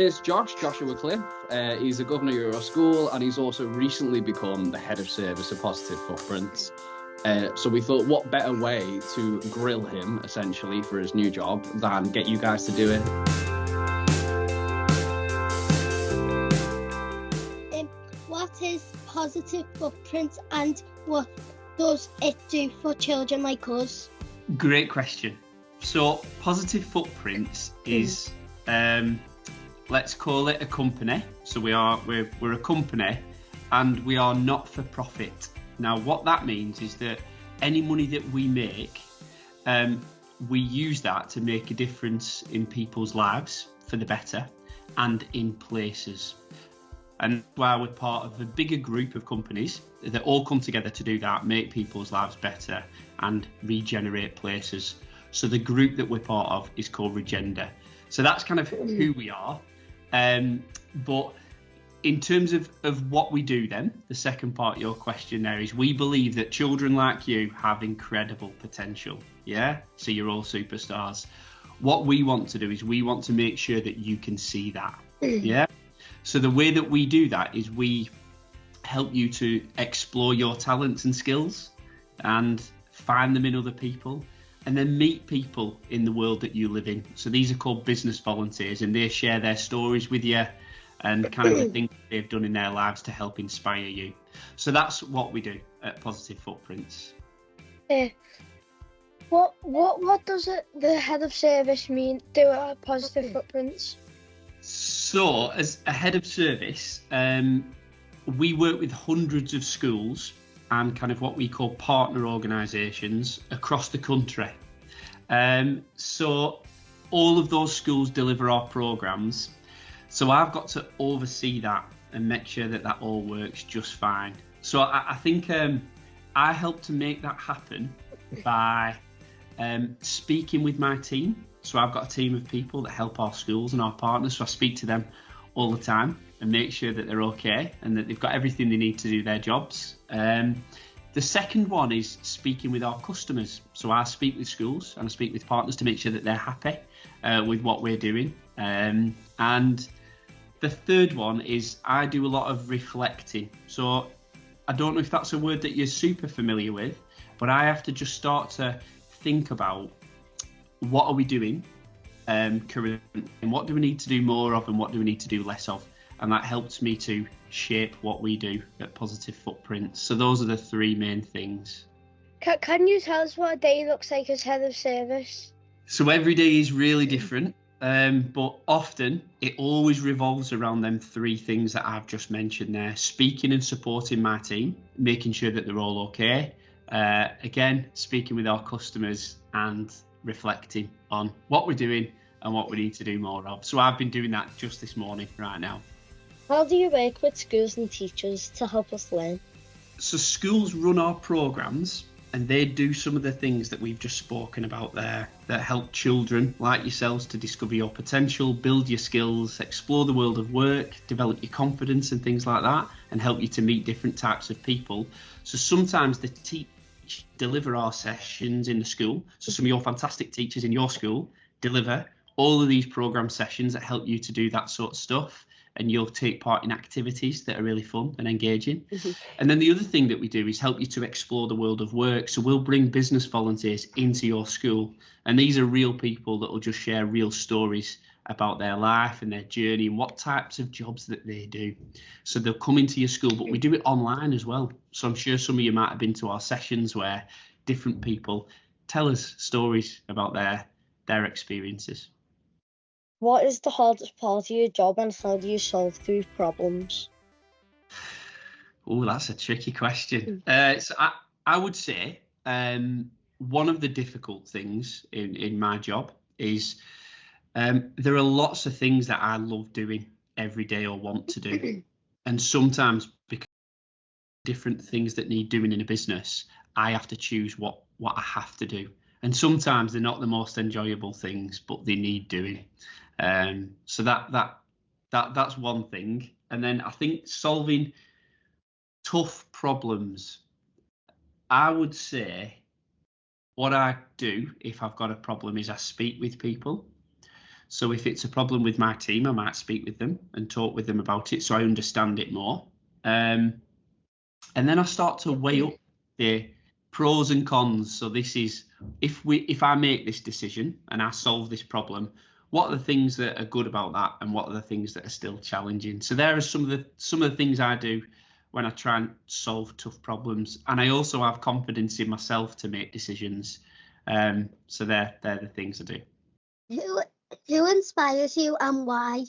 It's Joshua Cliff. He's the governor of our school, and he's also recently become the head of service of Positive Footprints. So we thought, what better way to grill him, essentially, for his new job than get you guys to do it. What is Positive Footprints, and what does it do for children like us? Great question. So Positive Footprints is, let's call it a company. So we're a company, and we are not for profit. Now, what that means is that any money that we make, we use that to make a difference in people's lives for the better and in places. And while we're part of a bigger group of companies that all come together to do that, make people's lives better and regenerate places. So the group that we're part of is called Regender. So that's kind of who we are. But in terms of what we do then, the second part of your question there is we believe that children like you have incredible potential. Yeah? So you're all superstars. What we want to do is we want to make sure that you can see that. Yeah? So the way that we do that is we help you to explore your talents and skills and find them in other people, and then meet people in the world that you live in. So these are called business volunteers, and they share their stories with you and kind of the things they've done in their lives to help inspire you. So that's what we do at Positive Footprints. What does the head of service mean do at Positive Footprints? So as a head of service, we work with hundreds of schools and kind of what we call partner organisations across the country. So all of those schools deliver our programmes. So I've got to oversee that and make sure that that all works just fine. So I think I help to make that happen by speaking with my team. So I've got a team of people that help our schools and our partners. So I speak to them all the time and make sure that they're okay and that they've got everything they need to do their jobs. The second one is speaking with our customers. So I speak with schools and I speak with partners to make sure that they're happy with what we're doing. And the third one is I do a lot of reflecting. So I don't know if that's a word that you're super familiar with, but I have to just start to think about what are we doing currently, and what do we need to do more of and what do we need to do less of, and that helps me to shape what we do at Positive Footprints. So those are the three main things. Can you tell us what a day looks like as head of service? So every day is really different, but often it always revolves around them three things that I've just mentioned there: speaking and supporting my team, making sure that they're all okay, again speaking with our customers, and reflecting on what we're doing and what we need to do more of. So I've been doing that just this morning right now. How do you work with schools and teachers to help us learn? So schools run our programmes and they do some of the things that we've just spoken about there that help children like yourselves to discover your potential, build your skills, explore the world of work, develop your confidence and things like that, and help you to meet different types of people. So sometimes the teachers deliver our sessions in the school. So some of your fantastic teachers in your school deliver all of these programme sessions that help you to do that sort of stuff, and you'll take part in activities that are really fun and engaging. Mm-hmm. And then the other thing that we do is help you to explore the world of work. So we'll bring business volunteers into your school, and these are real people that will just share real stories about their life and their journey and what types of jobs that they do. So they'll come into your school, but we do it online as well. So I'm sure some of you might have been to our sessions where different people tell us stories about their experiences. What is the hardest part of your job, and how do you solve those problems? Oh, that's a tricky question. So I would say one of the difficult things in my job is there are lots of things that I love doing every day or want to do. And sometimes because of different things that need doing in a business, I have to choose what I have to do. And sometimes they're not the most enjoyable things, but they need doing. So that's one thing. And then I think solving tough problems, I would say what I do if I've got a problem is I speak with people. So if it's a problem with my team, I might speak with them and talk with them about it so I understand it more. And then I start to weigh up the pros and cons. So this is, if I make this decision and I solve this problem, what are the things that are good about that, and what are the things that are still challenging? So there are some of the things I do when I try and solve tough problems, and I also have confidence in myself to make decisions. So they're the things I do. Who inspires you and why?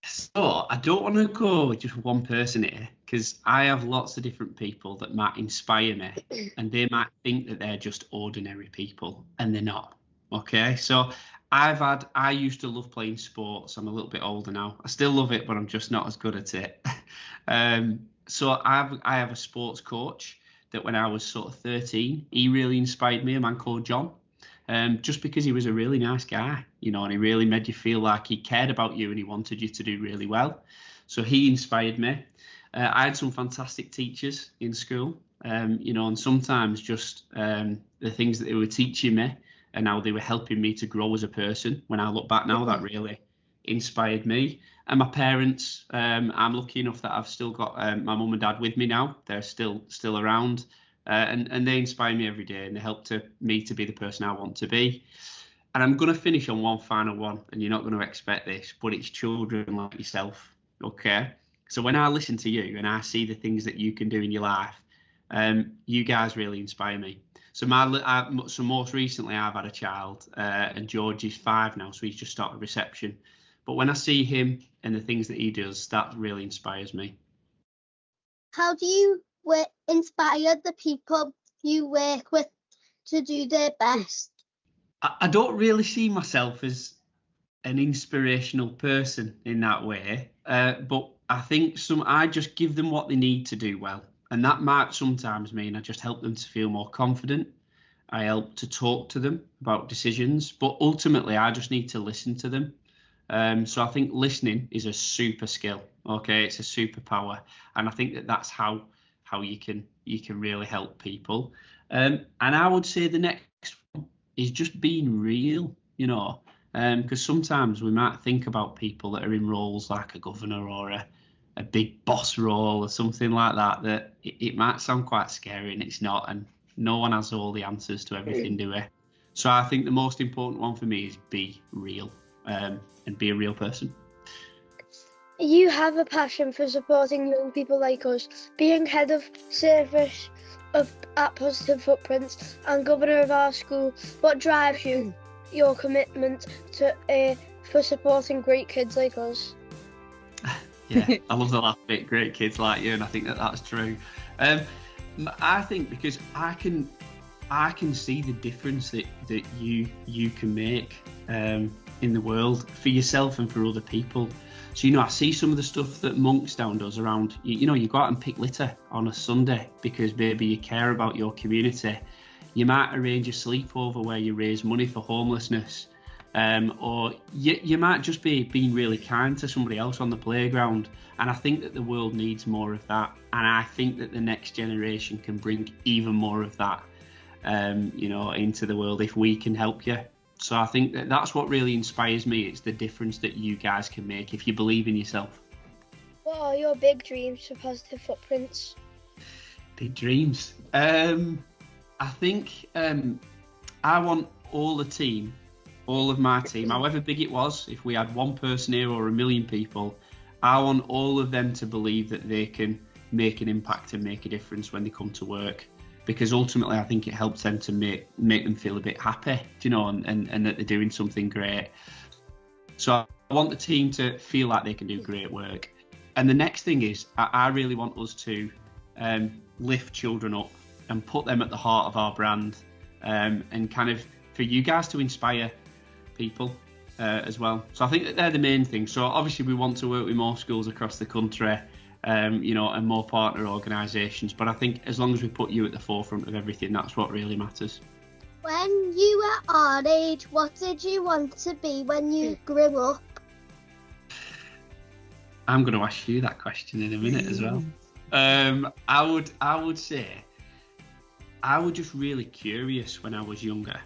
So I don't want to go with just one person here, because I have lots of different people that might inspire me, and they might think that they're just ordinary people, and they're not. Okay, so I used to love playing sports. I'm a little bit older now. I still love it, but I'm just not as good at it. So I have a sports coach that when I was sort of 13, he really inspired me, a man called John. Just because he was a really nice guy, you know, and he really made you feel like he cared about you and he wanted you to do really well. So he inspired me. I had some fantastic teachers in school, you know, and sometimes just the things that they were teaching me and how they were helping me to grow as a person. When I look back now, that really inspired me. And my parents, I'm lucky enough that I've still got my mum and dad with me now. They're still around. And they inspire me every day, and they help me to be the person I want to be. And I'm going to finish on one final one, and you're not going to expect this, but it's children like yourself, okay? So when I listen to you and I see the things that you can do in your life, you guys really inspire me. So most recently I've had a child, and George is 5 now, so he's just started reception. But when I see him and the things that he does, that really inspires me. How do you inspire the people you work with to do their best? I don't really see myself as an inspirational person in that way, but I think I just give them what they need to do well, and that might sometimes mean I just help them to feel more confident. I help to talk to them about decisions, but ultimately I just need to listen to them. So I think listening is a super skill. Okay, it's a superpower, and I think that's how you can really help people. And I would say the next one is just being real, you know, because sometimes we might think about people that are in roles like a governor or a big boss role or something like that it might sound quite scary, and it's not, and no one has all the answers to everything, do we? So I think the most important one for me is be real, and be a real person. You have a passion for supporting young people like us. Being head of service at Positive Footprints and governor of our school, what drives you, your commitment to for supporting great kids like us? Yeah, I love the last bit, great kids like you, and I think that's true. I think because I can see the difference that you can make in the world for yourself and for other people. So, you know, I see some of the stuff that Monksdown does around, you know, you go out and pick litter on a Sunday because maybe you care about your community. You might arrange a sleepover where you raise money for homelessness, or you might just be being really kind to somebody else on the playground. And I think that the world needs more of that. And I think that the next generation can bring even more of that, you know, into the world if we can help you. So I think that's what really inspires me. It's the difference that you guys can make if you believe in yourself. What are your big dreams for Positive Footprints? Big dreams. I think I want all of my team, however big it was, if we had one person here or 1 million people, I want all of them to believe that they can make an impact and make a difference when they come to work. Because ultimately, I think it helps them to make them feel a bit happy, you know, and that they're doing something great. So I want the team to feel like they can do great work. And the next thing is, I really want us to lift children up and put them at the heart of our brand, and kind of for you guys to inspire people as well. So I think that they're the main things. So obviously, we want to work with more schools across the country. You know, and more partner organisations. But I think as long as we put you at the forefront of everything, that's what really matters. When you were our age, what did you want to be when you grew up? I'm going to ask you that question in a minute as well. I would say I was just really curious when I was younger.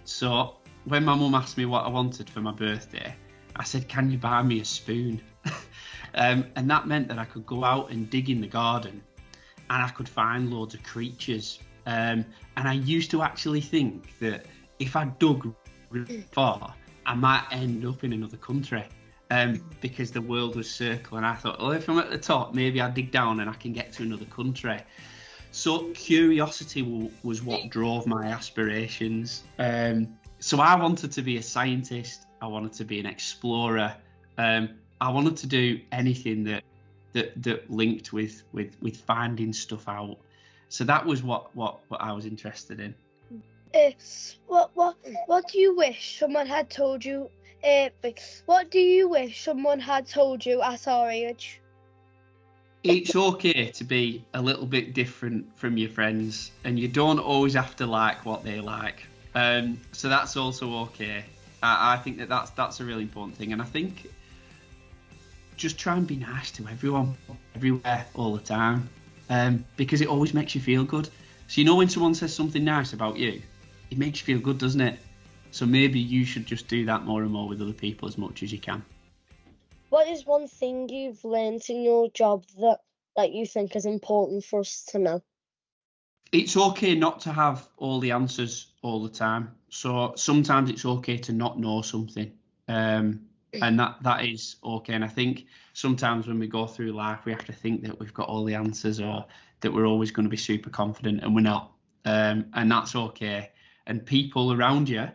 So when my mum asked me what I wanted for my birthday, I said, "Can you buy me a spoon?" And that meant that I could go out and dig in the garden, and I could find loads of creatures. And I used to actually think that if I dug really far, I might end up in another country, because the world was circling. I thought, well, if I'm at the top, maybe I'll dig down and I can get to another country. So curiosity was what drove my aspirations. So I wanted to be a scientist. I wanted to be an explorer. I wanted to do anything that linked with finding stuff out. So that was what I was interested in. What do you wish someone had told you? What do you wish someone had told you at our age? It's okay to be a little bit different from your friends, and you don't always have to like what they like. So that's also okay. I think that's a really important thing, and I think just try and be nice to everyone, everywhere, all the time, because it always makes you feel good. So when someone says something nice about you, it makes you feel good, doesn't it? So maybe you should just do that more and more with other people as much as you can. What is one thing you've learned in your job that you think is important for us to know? It's okay not to have all the answers all the time. So sometimes it's okay to not know something, and that is okay. And I think sometimes when we go through life, we have to think that we've got all the answers, or that we're always going to be super confident, and we're not. And that's okay. And people around you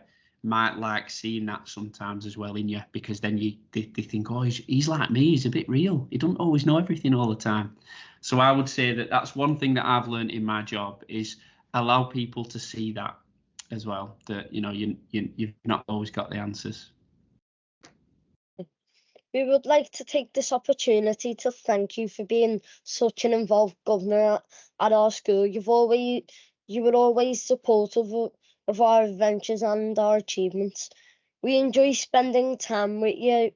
might like seeing that sometimes as well in you, because then they think, oh, he's like me, he's a bit real, he doesn't always know everything all the time. So I would say that that's one thing that I've learned in my job, is allow people to see that as well, that you've not always got the answers. We would like to take this opportunity to thank you for being such an involved governor at our school. You were always supportive of our adventures and our achievements. We enjoy spending time with you.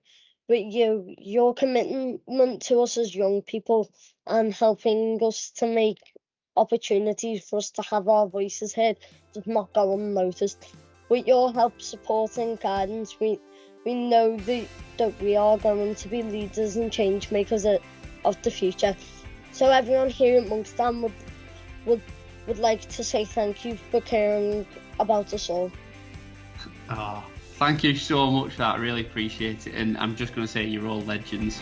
Your commitment to us as young people, and helping us to make opportunities for us to have our voices heard, does not go unnoticed. With your help, support and guidance, we know that we are going to be leaders and change makers of the future. So everyone here at Monksdown would like to say thank you for caring about us all. Oh, thank you so much for that. I really appreciate it. And I'm just going to say you're all legends.